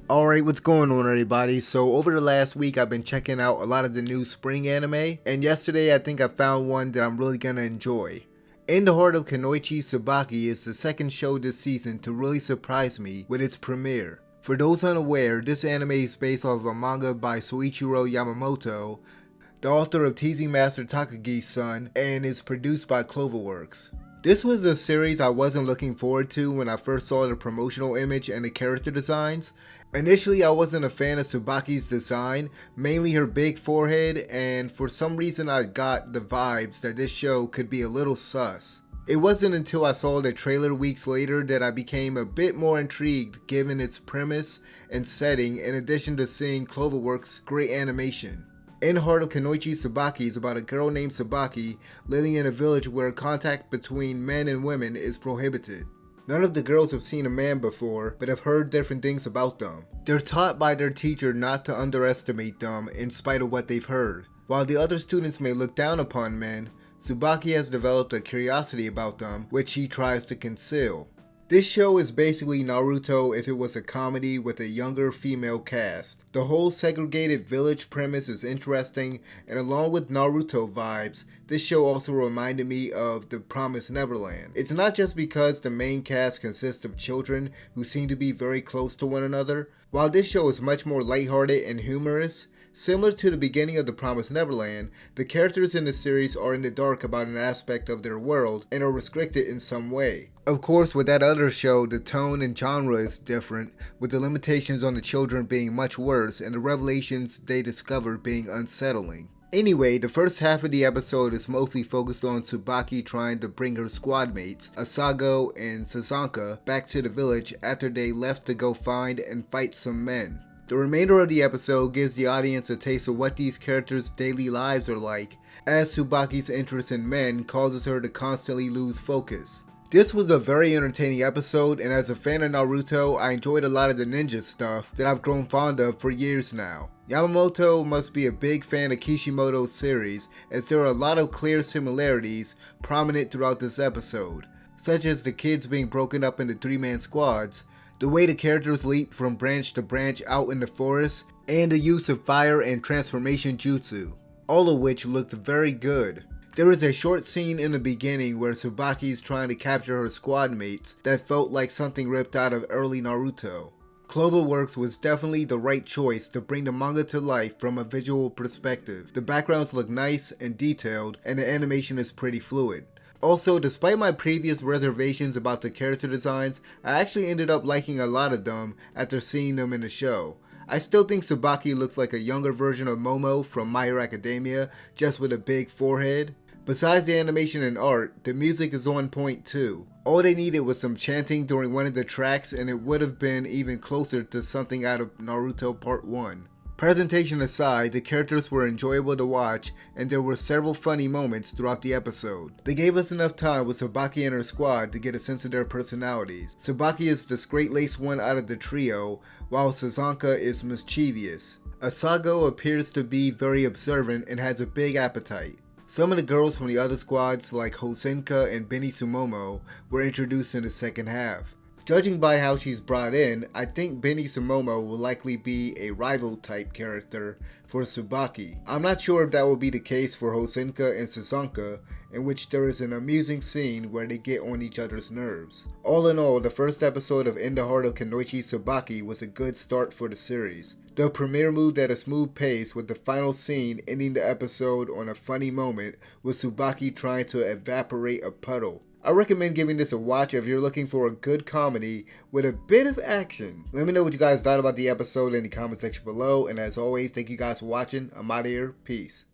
Alright, what's going on everybody? So over the last week I've been checking out a lot of the new spring anime, and yesterday I think I found one that I'm really gonna enjoy. In the Heart of Kunoichi Tsubaki is the second show this season to really surprise me with its premiere. For those unaware, this anime is based off of a manga by Soichiro Yamamoto, the author of Teasing Master Takagi's son, and is produced by Cloverworks. This was a series I wasn't looking forward to when I first saw the promotional image and the character designs. Initially, I wasn't a fan of Tsubaki's design, mainly her big forehead, and for some reason I got the vibes that this show could be a little sus. It wasn't until I saw the trailer weeks later that I became a bit more intrigued given its premise and setting, in addition to seeing Cloverworks' great animation. In the Heart of Kunoichi Tsubaki is about a girl named Tsubaki living in a village where contact between men and women is prohibited. None of the girls have seen a man before, but have heard different things about them. They're taught by their teacher not to underestimate them in spite of what they've heard. While the other students may look down upon men, Tsubaki has developed a curiosity about them, which she tries to conceal. This show is basically Naruto if it was a comedy with a younger female cast. The whole segregated village premise is interesting, and along with Naruto vibes, this show also reminded me of The Promised Neverland. It's not just because the main cast consists of children who seem to be very close to one another. While this show is much more lighthearted and humorous, similar to the beginning of The Promised Neverland, the characters in the series are in the dark about an aspect of their world and are restricted in some way. Of course, with that other show, the tone and genre is different, with the limitations on the children being much worse and the revelations they discover being unsettling. Anyway, the first half of the episode is mostly focused on Tsubaki trying to bring her squad mates, Asago and Sazanka, back to the village after they left to go find and fight some men. The remainder of the episode gives the audience a taste of what these characters' daily lives are like, as Tsubaki's interest in men causes her to constantly lose focus. This was a very entertaining episode, and as a fan of Naruto, I enjoyed a lot of the ninja stuff that I've grown fond of for years now. Yamamoto must be a big fan of Kishimoto's series, as there are a lot of clear similarities prominent throughout this episode, such as the kids being broken up into three-man squads, the way the characters leap from branch to branch out in the forest, and the use of fire and transformation jutsu, all of which looked very good. There is a short scene in the beginning where Tsubaki is trying to capture her squad mates that felt like something ripped out of early Naruto. Cloverworks was definitely the right choice to bring the manga to life from a visual perspective. The backgrounds look nice and detailed, and the animation is pretty fluid. Also, despite my previous reservations about the character designs, I actually ended up liking a lot of them after seeing them in the show. I still think Tsubaki looks like a younger version of Momo from My Hero Academia, just with a big forehead. Besides the animation and art, the music is on point too. All they needed was some chanting during one of the tracks and it would have been even closer to something out of Naruto Part 1. Presentation aside, the characters were enjoyable to watch and there were several funny moments throughout the episode. They gave us enough time with Tsubaki and her squad to get a sense of their personalities. Tsubaki is the straight-laced one out of the trio, while Sazanka is mischievous. Asago appears to be very observant and has a big appetite. Some of the girls from the other squads like Hosenka and Benny Sumomo were introduced in the second half. Judging by how she's brought in, I think Benny Sumomo will likely be a rival type character for Tsubaki. I'm not sure if that will be the case for Hosenka and Sazanka, in which there is an amusing scene where they get on each other's nerves. All in all, the first episode of In the Heart of Kunoichi Tsubaki was a good start for the series. The premiere moved at a smooth pace, with the final scene ending the episode on a funny moment with Tsubaki trying to evaporate a puddle. I recommend giving this a watch if you're looking for a good comedy with a bit of action. Let me know what you guys thought about the episode in the comment section below, and as always, thank you guys for watching. I'm out of here. Peace.